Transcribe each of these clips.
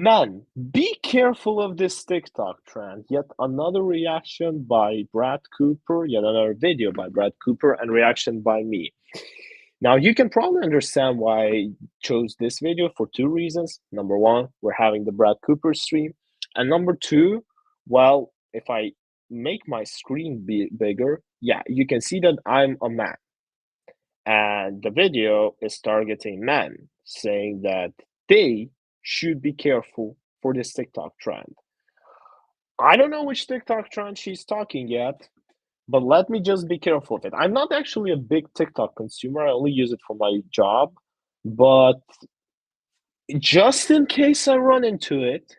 Man, be careful of this TikTok trend. Yet another reaction by Brad Cooper, yet another video by Brad Cooper, and reaction by me. Now, you can probably understand why I chose this video for two reasons. Number one, we're having the Brad Cooper stream. And number two, well, if I make my screen bigger, yeah, you can see that I'm a man. And the video is targeting men, saying that they should be careful for this TikTok trend. I don't know which TikTok trend she's talking yet, but let me just be careful of it. I'm not actually a big TikTok consumer. I only use it for my job, but just in case I run into it,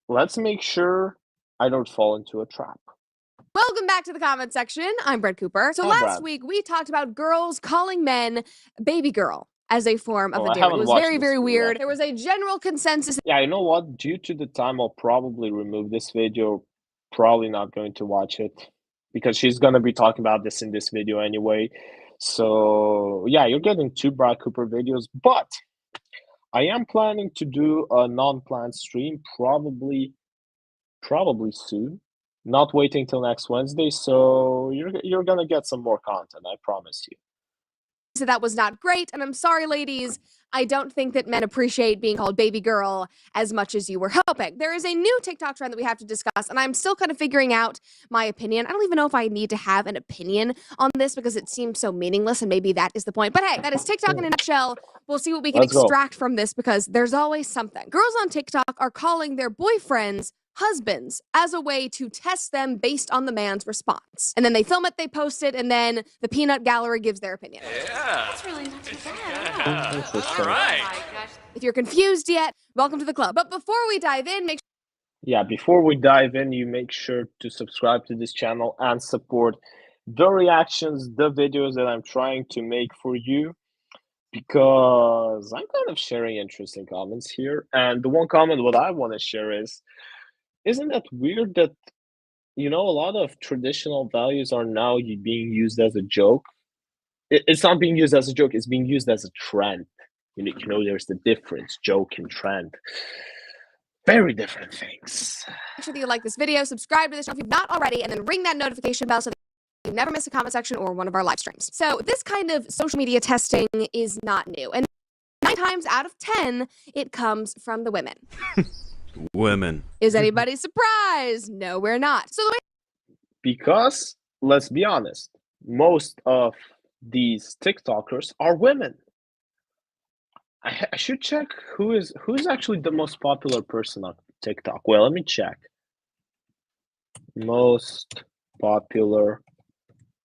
let's make sure I don't fall into a trap. Welcome back to the comment section. I'm Brett Cooper. So Hi, last Brad. week we talked about girls calling men baby girl as a form of Oh, I endearment. It haven't was watched very, this very video weird. yet. There was a general consensus. Yeah, you know what? Due to the time, I'll probably remove this video. Probably not going to watch it because she's gonna be talking about this in this video anyway. So yeah, you're getting two Brad Cooper videos, but I am planning to do a non-planned stream probably soon. Not waiting till next Wednesday, so you're gonna get some more content, I promise you. So that was not great, and I'm sorry, ladies. I don't think that men appreciate being called baby girl as much as you were hoping. There is a new TikTok trend that we have to discuss, and I'm still kind of figuring out my opinion. I don't even know if I need to have an opinion on this because it seems so meaningless, and maybe that is the point. But hey, that is TikTok in a nutshell. We'll see what we can Let's go. extract from this because there's always something. Girls on TikTok are calling their boyfriends husbands as a way to test them based on the man's response. And then they film it, they post it, and then the peanut gallery gives their opinion. Yeah. That's really not too bad. Yeah. Interesting. All right. Oh my gosh. If you're confused yet, welcome to the club. But before we dive in, make Yeah, before we dive in, you make sure to subscribe to this channel and support the reactions, the videos that I'm trying to make for you, because I'm kind of sharing interesting comments here. And the one comment what I want to share is, isn't that weird that, a lot of traditional values are now being used as a joke? It's not being used as a joke, it's being used as a trend. There's the difference, joke and trend. Very different things. sure that you like this video, subscribe to this channel if you've not already, and then ring that notification bell so that you never miss a comment section or one of our live streams. So this kind of social media testing is not new, and 9 times out of 10, it comes from the women. Women. Is anybody surprised? No, we're not. So the way Because, let's be honest, most of these TikTokers are women. I should check who's actually the most popular person on TikTok. Well, let me check. Most popular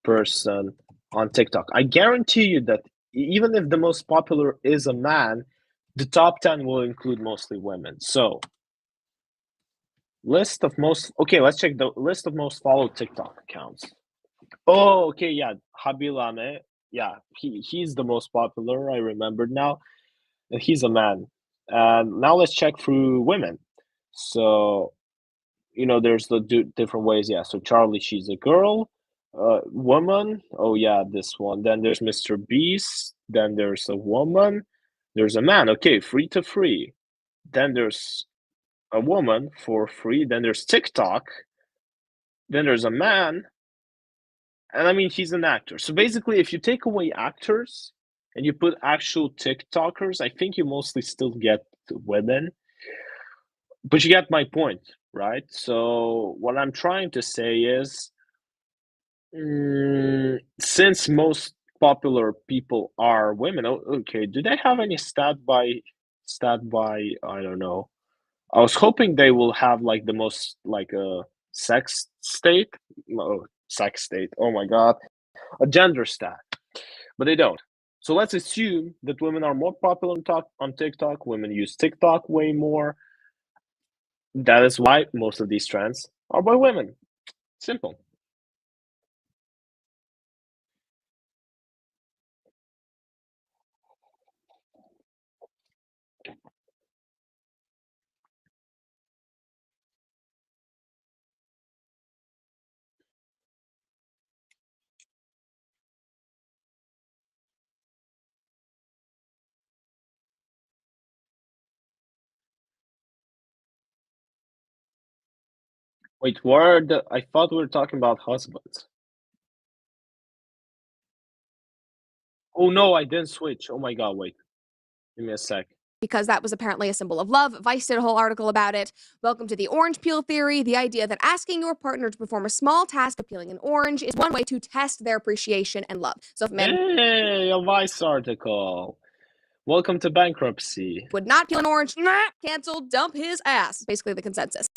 person on TikTok. I guarantee you that even if the most popular is a man, the top 10 will include mostly women. So, let's check the list of most followed TikTok accounts. Oh, okay, yeah, Habilame. Yeah, he's the most popular. I remembered now. And he's a man. And now let's check through women. So, there's the different ways. Yeah, so Charlie, she's a girl. Woman. Oh, yeah, this one. Then there's Mr. Beast. Then there's a woman. There's a man. Okay, free to free. Then there's a woman for free. Then there's TikTok. Then there's a man. And I mean, he's an actor. So basically, if you take away actors and you put actual TikTokers, I think you mostly still get women. But you get my point, right? So what I'm trying to say is, since most popular people are women, okay, do they have any stat by, I don't know. I was hoping they will have like the most like a sex state. No, sex state. Oh my god. A gender stat. But they don't. So let's assume that women are more popular on TikTok. Women use TikTok way more. That is why most of these trends are by women. Simple. Wait, I thought we were talking about husbands. Oh no, I didn't switch. Oh my god, wait. Give me a sec. Because that was apparently a symbol of love. Vice did a whole article about it. Welcome to the orange peel theory, the idea that asking your partner to perform a small task of peeling an orange is one way to test their appreciation and love. So if men Hey, a Vice article. Welcome to bankruptcy. would not peel an orange, cancel, dump his ass. Basically the consensus.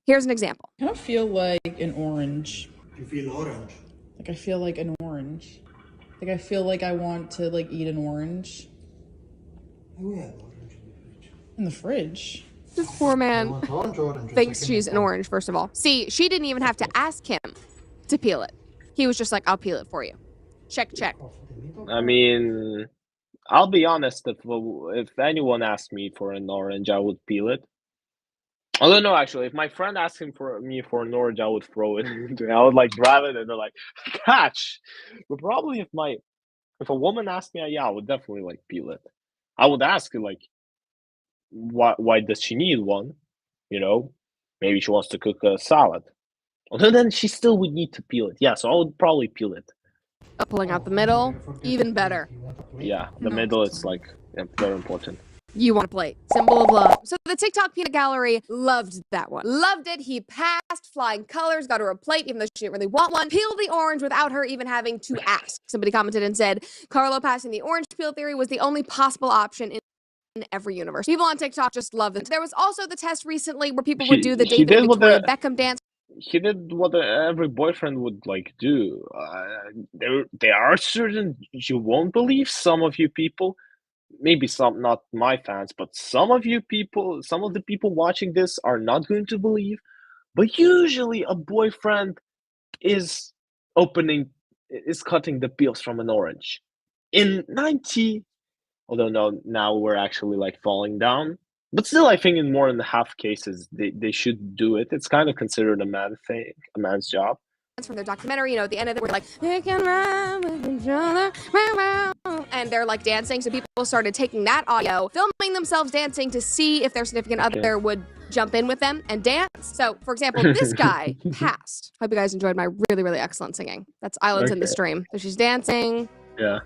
Here's an example. I kind of feel like an orange. You feel orange? Like I feel like an orange. Like I feel like I want to like eat an orange. Oh, we have orange in the fridge. In the fridge. This poor You man want orange? thinks she's an orange, first of all. See, she didn't even have to ask him to peel it. He was just like, I'll peel it for you. Check, check. I mean, I'll be honest, if anyone asked me for an orange, I would peel it. Although no, actually, if my friend asked me for an orange, I would throw it. I would like grab it and they're like, catch. But probably if a woman asked me, yeah, I would definitely like peel it. I would ask her like, why does she need one? You know, maybe she wants to cook a salad. Although then she still would need to peel it. Yeah, so I would probably peel it. Pulling out the middle, even better. Yeah, the middle is like very important. You want a plate. Symbol of love. So the TikTok peanut gallery loved that one. Loved it. He passed, flying colors, got her a plate even though she didn't really want one. Peeled the orange without her even having to ask. Somebody commented and said, Carlo passing the orange peel theory was the only possible option in every universe. People on TikTok just love it. There was also the test recently where people would do the David and Victoria Beckham dance. He did what every boyfriend would like do. There are certain, you won't believe, some of you people, maybe some, not my fans, but some of you people, some of the people watching this are not going to believe, but usually a boyfriend is cutting the peels from an orange. In 90, although no, now we're actually like falling down. But still, I think in more than half cases, they should do it. It's kind of considered a man thing, a man's job. From their documentary, you know, at the end of it, we're like, they can run with each other, and they're like dancing. So people started taking that audio, filming themselves dancing to see if their significant other would jump in with them and dance. So, for example, this guy passed. Hope you guys enjoyed my really, really excellent singing. That's Islands in the Stream. So she's dancing. Yeah.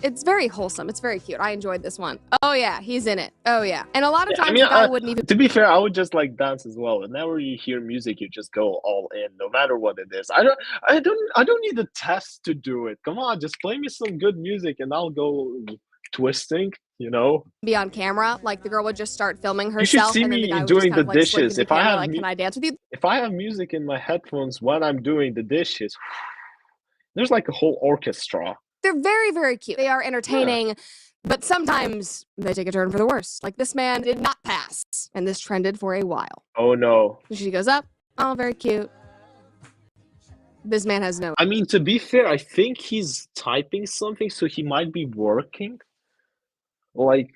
It's very wholesome. It's very cute. I enjoyed this one. Oh yeah, he's in it. Oh yeah. And a lot of times I mean, the guy wouldn't even. To be fair, I would just like dance as well. Whenever you hear music, you just go all in, no matter what it is. I don't need a test to do it. Come on, just play me some good music and I'll go twisting. You know. Be on camera, like the girl would just start filming herself. You should see and then me the guy would doing just kind the of, like, slip dishes. into If the I camera, have like, can I dance with you? If I have music in my headphones when I'm doing the dishes, there's like a whole orchestra. They're very, very cute. They are entertaining, but sometimes they take a turn for the worse. Like this man did not pass, and this trended for a while. Oh no. She goes up. Oh, very cute. This man has no. I mean, to be fair, I think he's typing something, so he might be working. Like,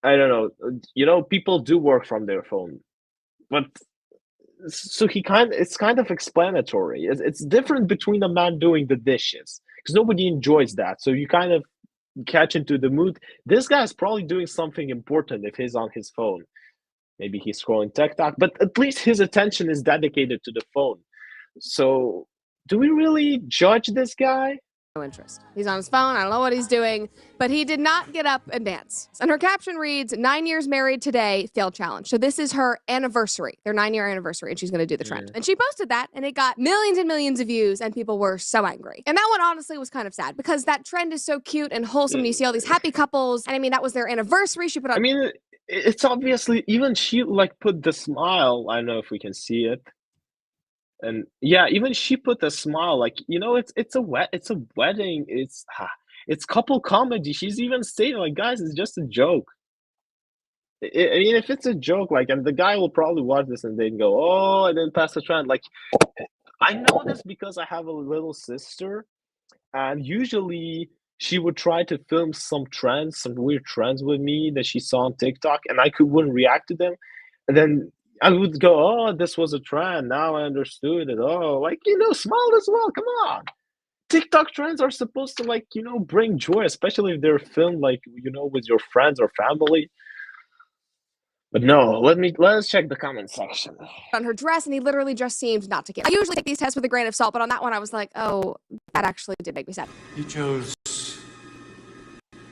I don't know. You know, people do work from their phone, but so it's kind of explanatory. It's different between a man doing the dishes because nobody enjoys that. So you kind of catch into the mood. This guy's probably doing something important if he's on his phone. Maybe he's scrolling TikTok, but at least his attention is dedicated to the phone. So do we really judge this guy? No interest. He's on his phone. I don't know what he's doing, but he did not get up and dance. And her caption reads, 9 years married today, failed challenge. So this is her anniversary, their 9-year anniversary, and she's going to do the trend. And she posted that, and it got millions and millions of views, and people were so angry. And that one honestly was kind of sad because that trend is so cute and wholesome. You see all these happy couples, and I mean, that was their anniversary. She put on. I mean, it's obviously, even she like put the smile. I don't know if we can see it. And yeah, even she put a smile, like, you know, it's a wedding, it's couple comedy. She's even stating like, guys, it's just a joke. I mean, if it's a joke, like, and the guy will probably watch this and then go, oh, I didn't pass the trend. Like, I know this because I have a little sister, and usually she would try to film some weird trends with me that she saw on TikTok, and wouldn't react to them, and then I would go, oh, this was a trend. Now I understood it. Oh, like, you know, smile as well. Come on. TikTok trends are supposed to, like, you know, bring joy, especially if they're filmed, like, you know, with your friends or family. But no, let's check the comment section. on her dress, and he literally just seemed not to care. I usually take these tests with a grain of salt, but on that one I was like, oh, that actually did make me sad. You chose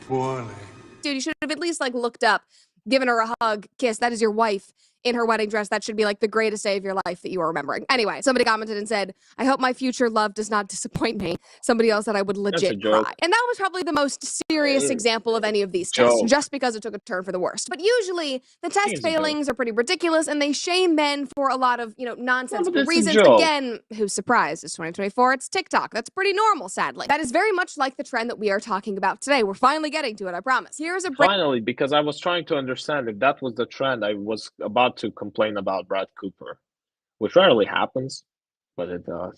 poorly. Dude, you should have at least like looked up, given her a hug, kiss. That is your wife in her wedding dress. That should be like the greatest day of your life that you are remembering. Anyway, somebody commented and said, I hope my future love does not disappoint me. Somebody else said I would legit cry. And that was probably the most serious example of any of these tests, just because it took a turn for the worst. But usually the test failings are pretty ridiculous, and they shame men for a lot of, nonsensical reasons. Again, who's surprised? It's 2024, it's TikTok. That's pretty normal, sadly. That is very much like the trend that we are talking about today. We're finally getting to it, I promise. Here's a break. Finally, because I was trying to understand if that was the trend, I was about to complain about Brad Cooper, which rarely happens, but it does.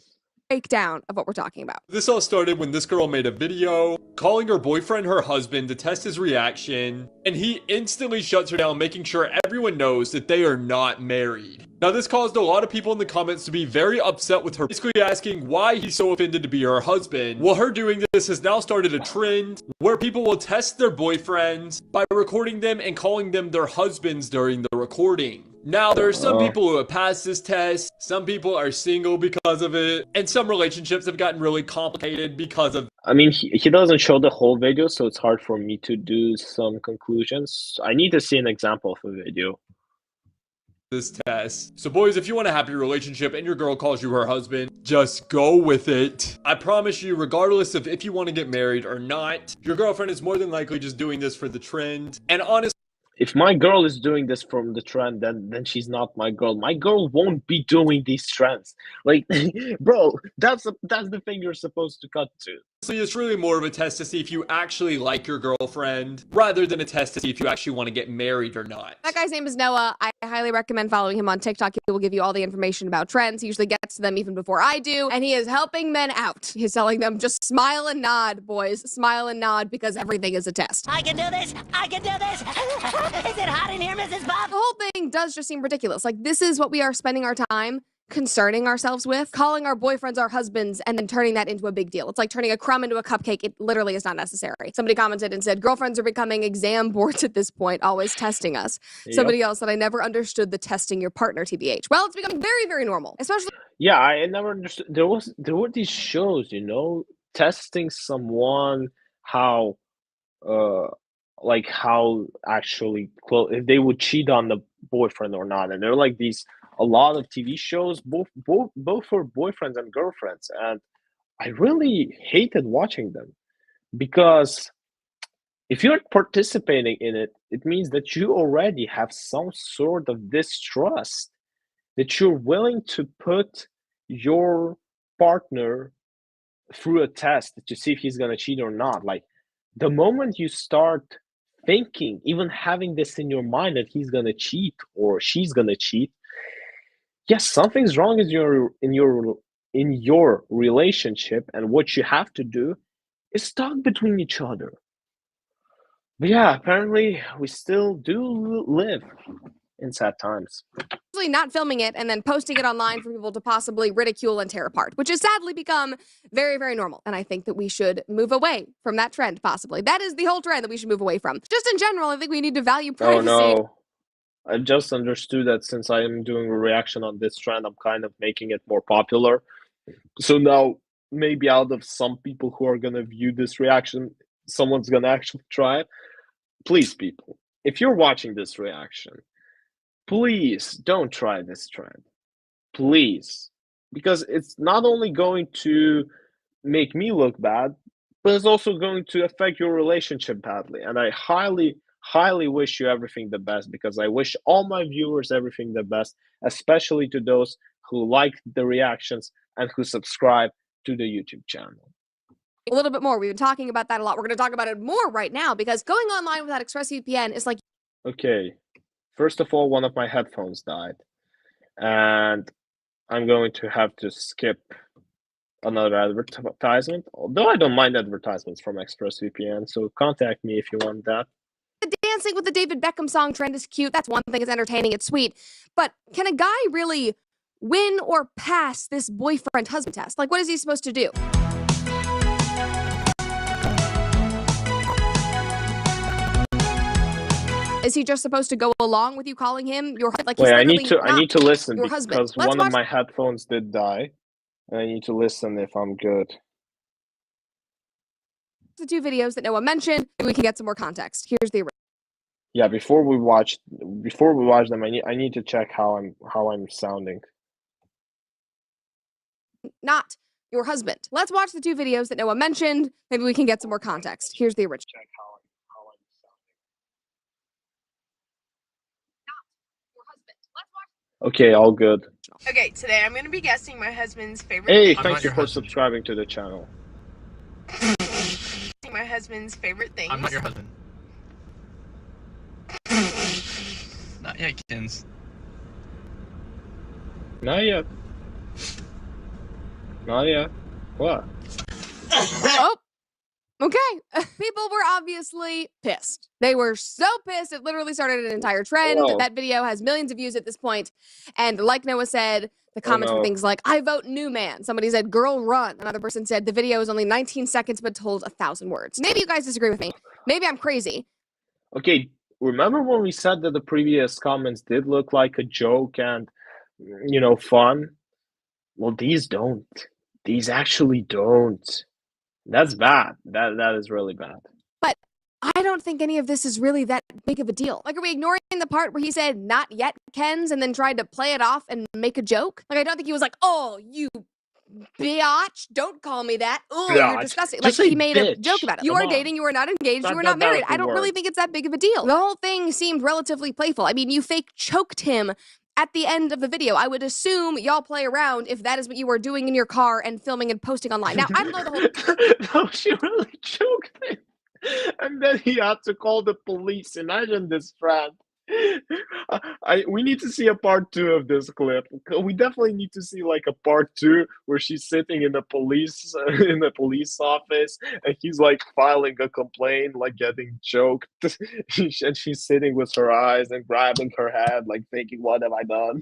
Breakdown of what we're talking about. This all started when this girl made a video calling her boyfriend her husband to test his reaction, and he instantly shuts her down, making sure everyone knows that they are not married. Now, this caused a lot of people in the comments to be very upset with her, basically asking why he's so offended to be her husband. Well, her doing this has now started a trend where people will test their boyfriends by recording them and calling them their husbands during the recording. Now, there are some people who have passed this test, some people are single because of it, and some relationships have gotten really complicated because of I mean, he doesn't show the whole video, so it's hard for me to do some conclusions. I need to see an example of a video. this test. So boys, if you want a happy relationship and your girl calls you her husband, just go with it. I promise you, regardless of if you want to get married or not, your girlfriend is more than likely just doing this for the trend. And honestly, If my girl is doing this from the trend, then she's not my girl. My girl won't be doing these trends. Like, bro, that's the thing you're supposed to cut to. it's really more of a test to see if you actually like your girlfriend, rather than a test to see if you actually want to get married or not. That guy's name is Noah. I highly recommend following him on TikTok. He will give you all the information about trends. He usually gets to them even before I do, and he is helping men out. He's telling them, just smile and nod, boys. Smile and nod, because everything is a test. I can do this! I can do this! Is it hot in here, Mrs. Bob? The whole thing does just seem ridiculous. Like, this is what we are spending our time concerning ourselves with, calling our boyfriends our husbands, and then turning that into a big deal. It's like turning a crumb into a cupcake. It literally is not necessary. Somebody commented and said, girlfriends are becoming exam boards at this point, always testing us. Yep. Somebody else said, I never understood the testing your partner, TBH. Well, it's becoming very, very normal, especially... Yeah, I never understood. There were these shows, testing someone how actually if they would cheat on the boyfriend or not. And they're like a lot of TV shows, both for boyfriends and girlfriends, and I really hated watching them, because if you're participating in it, it means that you already have some sort of distrust, that you're willing to put your partner through a test to see if he's gonna cheat or not. Like, the moment you start thinking, even having this in your mind, that he's gonna cheat or she's gonna cheat, yes, something's wrong in your relationship, and what you have to do is talk between each other. But yeah, apparently we still do live in sad times. Not filming it and then posting it online for people to possibly ridicule and tear apart, which has sadly become very, very normal. And I think that we should move away from that trend, possibly. That is the whole trend that we should move away from. Just in general, I think we need to value privacy. Oh no. I just understood that since I am doing a reaction on this trend, I'm kind of making it more popular. So now, maybe out of some people who are going to view this reaction, someone's going to actually try it. Please, people, if you're watching this reaction, please don't try this trend. Please. Because it's not only going to make me look bad, but it's also going to affect your relationship badly. And I highly wish you everything the best, because I wish all my viewers everything the best, especially to those who like the reactions and who subscribe to the YouTube channel. A little bit more. We've been talking about that a lot. We're going to talk about it more right now, because going online without ExpressVPN is like... Okay. First of all, one of my headphones died, and I'm going to have to skip another advertisement, although I don't mind advertisements from ExpressVPN, so contact me if you want that. The dancing with the David Beckham song trend is cute. That's one thing. It's entertaining. It's sweet. But can a guy really win or pass this boyfriend-husband test? Like, what is he supposed to do? Is he just supposed to go along with you calling him your like? Wait, He's I literally need to listen your husband. because Let's one of watch my headphones did die. And I need to listen if I'm good. the 2 videos that Noah mentioned. Maybe we can get some more context. Here's the Yeah, before we watch them, I need to check how I'm sounding. not your husband. Let's watch the 2 videos that Noah mentioned. Maybe we can get some more context. Here's the original. Check how I'm sounding. Okay, all good. Okay, today I'm gonna be guessing my husband's favorite Hey, thing. thank you for subscribing to the channel. My husband's favorite things. I'm not your husband. Not yet, Kins. Not yet. Not yet. What? Oh, okay. People were obviously pissed. They were so pissed, it literally started an entire trend. Whoa. That video has millions of views at this point. And like Noah said, the comments were no. things like, I vote new man. Somebody said, girl, run. Another person said, the video is only 19 seconds but told 1,000 words. Maybe you guys disagree with me. Maybe I'm crazy. Okay, remember when we said that the previous comments did look like a joke and, fun? Well, these don't. These actually don't. That's bad. That is really bad. But I don't think any of this is really that big of a deal. Like, are we ignoring the part where he said, not yet, Kens, and then tried to play it off and make a joke? Like, I don't think he was like, oh, you biatch, don't call me that. Oh, you're disgusting. Like, Just say he made a bitch. joke about it. You Come are on. dating, you are not engaged, Not you are that not bad married. of a I don't really word. think it's that big of a deal. The whole thing seemed relatively playful. I mean, you fake choked him at the end of the video. I would assume y'all play around if that is what you are doing in your car and filming and posting online. Now, I don't know the whole No, she really choked him. And then he had to call the police. Imagine this, Fran. We need to see a part 2 of this clip. We definitely need to see like a part 2 where she's sitting in the police office and he's like filing a complaint, like getting choked, and she's sitting with her eyes and grabbing her head, like thinking, "What have I done?"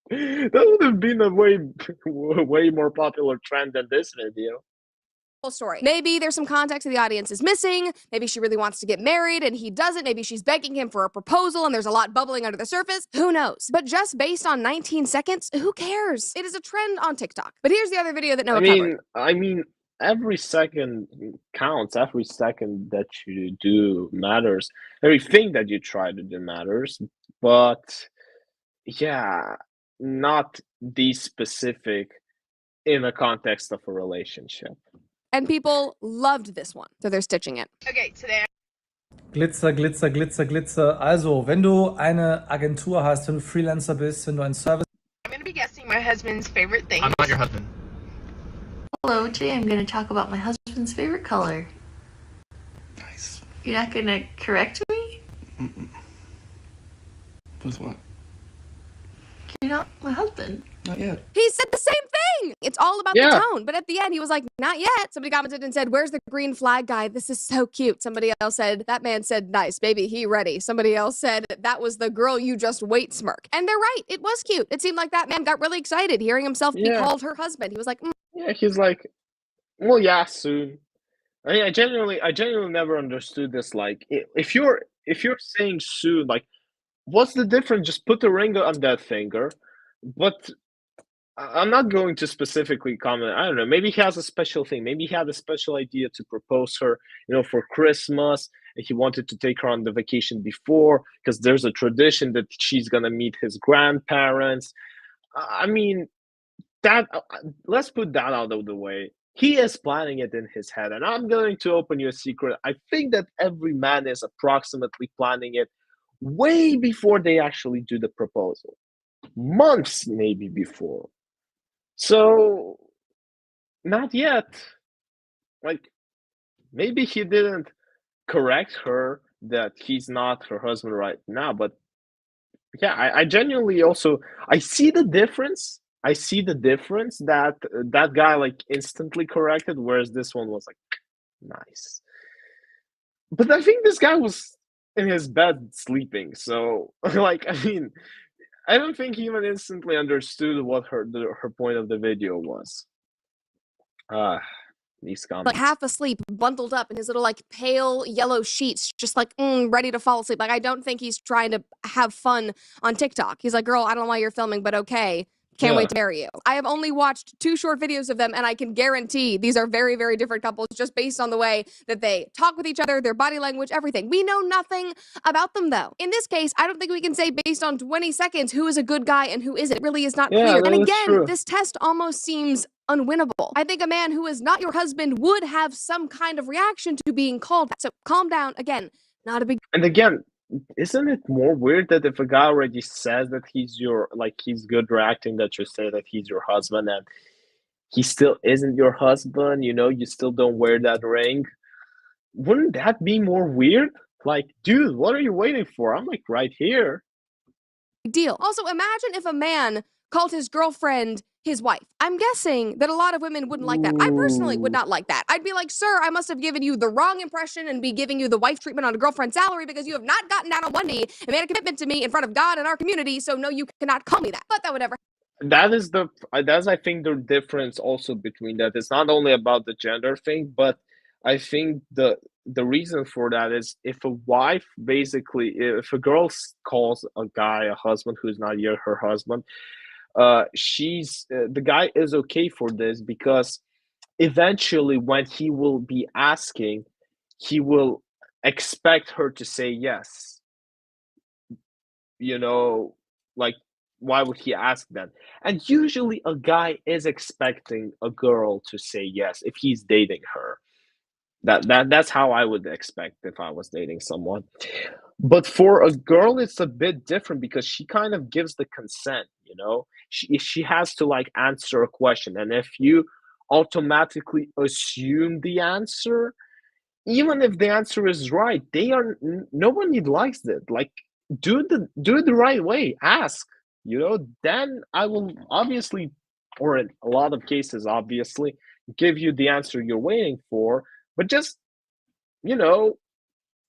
That would have been a way more popular trend than this video. story. Maybe there's some context that the audience is missing. Maybe she really wants to get married and he doesn't. Maybe she's begging him for a proposal and there's a lot bubbling under the surface. Who knows? But just based on 19 seconds, who cares? It is a trend on TikTok. But here's the other video that Noah covered. I mean, every second counts. Every second that you do matters. Everything that you try to do matters. But yeah, not the specific in the context of a relationship. And people loved this one, so they're stitching it. Okay, today Glitzer, Glitzer, Glitzer, Glitzer. Also, wenn du eine Agentur hast, wenn du Freelancer bist, wenn du einen Service... I'm gonna be guessing my husband's favorite things. I'm not your husband. Hello, today I'm going to talk about my husband's favorite color. Nice. You're not going to correct me? With what? You're not my husband. Not yet. He said the same thing. It's all about Yeah. the tone. But at the end, he was like, not yet. Somebody commented and said, where's the green flag guy? This is so cute. Somebody else said, that man said, nice, baby, he ready. Somebody else said, that was the girl you just wait smirk. And they're right. It was cute. It seemed like that man got really excited hearing himself be Yeah. called her husband. He was like, Yeah, he's like, well, yeah, soon. I mean, I genuinely never understood this. Like, if you're saying soon, like, what's the difference? Just put the ring on that finger. But I'm not going to specifically comment. I don't know. Maybe he has a special thing. Maybe he had a special idea to propose her, for Christmas, and he wanted to take her on the vacation before because there's a tradition that she's gonna meet his grandparents. I mean, that let's put that out of the way. He is planning it in his head, and I'm going to open you a secret. I think that every man is approximately planning it way before they actually do the proposal. Months maybe before. So not yet. Like, maybe he didn't correct her that he's not her husband right now, but yeah, I genuinely also I see the difference. I see the difference that that guy like instantly corrected, whereas this one was like nice. But I think this guy was in his bed sleeping, so like I mean, I don't think he even instantly understood what her point of the video was. these comments. like half asleep, bundled up in his little like pale yellow sheets, just like ready to fall asleep. Like I don't think he's trying to have fun on TikTok. He's like, girl, I don't know why you're filming, but okay. Can't wait to marry you. I have only watched 2 short videos of them, and I can guarantee these are very, very different couples just based on the way that they talk with each other, their body language, everything. We know nothing about them, though. In this case, I don't think we can say based on 20 seconds who is a good guy and who isn't. It really is not clear. And again, this test almost seems unwinnable. I think a man who is not your husband would have some kind of reaction to being called. So calm down. Again, not a big. And again, isn't it more weird that if a guy already says that he's your, like, he's good reacting that you say that he's your husband and he still isn't your husband, you know, you still don't wear that ring? Wouldn't that be more weird? Like, dude, what are you waiting for? I'm like right here. Deal. Also, imagine if a man called his girlfriend his wife. I'm guessing that a lot of women wouldn't like that. I personally would not like that. I'd be like, sir, I must have given you the wrong impression and be giving you the wife treatment on a girlfriend's salary because you have not gotten down on one knee and made a commitment to me in front of God and our community, so no, you cannot call me that. But that would never. That's I think the difference also between that. It's not only about the gender thing, but I think the reason for that is if a wife, basically, if a girl calls a guy a husband who's not yet her husband, the guy is okay for this because eventually when he will be asking, he will expect her to say yes. You know, like, why would he ask then? And usually a guy is expecting a girl to say yes if he's dating her. That's how I would expect if I was dating someone. But for a girl, it's a bit different because she kind of gives the consent, you know? She has to, like, answer a question. And if you automatically assume the answer, even if the answer is right, nobody likes it. Like, do it the right way. Ask, you know? Then I will obviously, or in a lot of cases, obviously, give you the answer you're waiting for. But just, you know,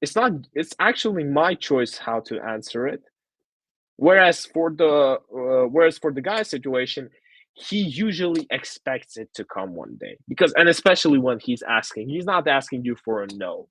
it's actually my choice how to answer it. Whereas for the guy situation, he usually expects it to come one day, and especially when he's not asking you for a no.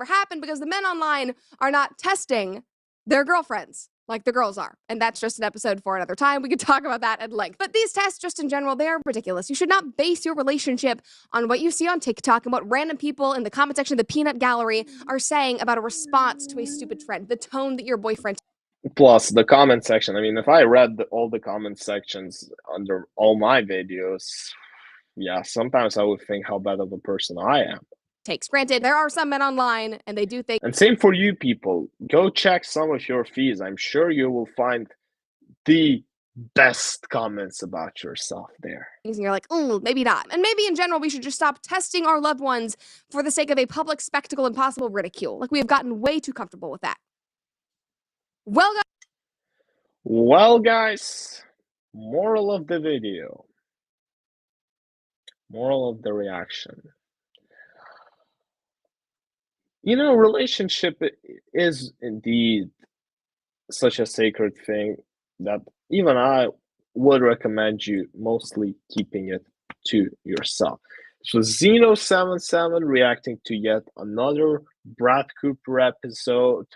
Happen because the men online are not testing their girlfriends like the girls are. And that's just an episode for another time. We could talk about that at length. But these tests, just in general, they are ridiculous. You should not base your relationship on what you see on TikTok and what random people in the comment section of the peanut gallery are saying about a response to a stupid trend, the tone that your boyfriend. Plus, the comment section. I mean, if I read all the comment sections under all my videos, yeah, sometimes I would think how bad of a person I am. Takes. Granted, there are some men online and they do think. And same for you people. Go check some of your feeds. I'm sure you will find the best comments about yourself there. And you're like, oh, maybe not. And maybe in general, we should just stop testing our loved ones for the sake of a public spectacle and possible ridicule. Like, we have gotten way too comfortable with that. Well, guys, moral of the video. Moral of the reaction. You know, relationship is indeed such a sacred thing that even I would recommend you mostly keeping it to yourself. So zynoVII7 reacting to yet another Brad Cooper episode,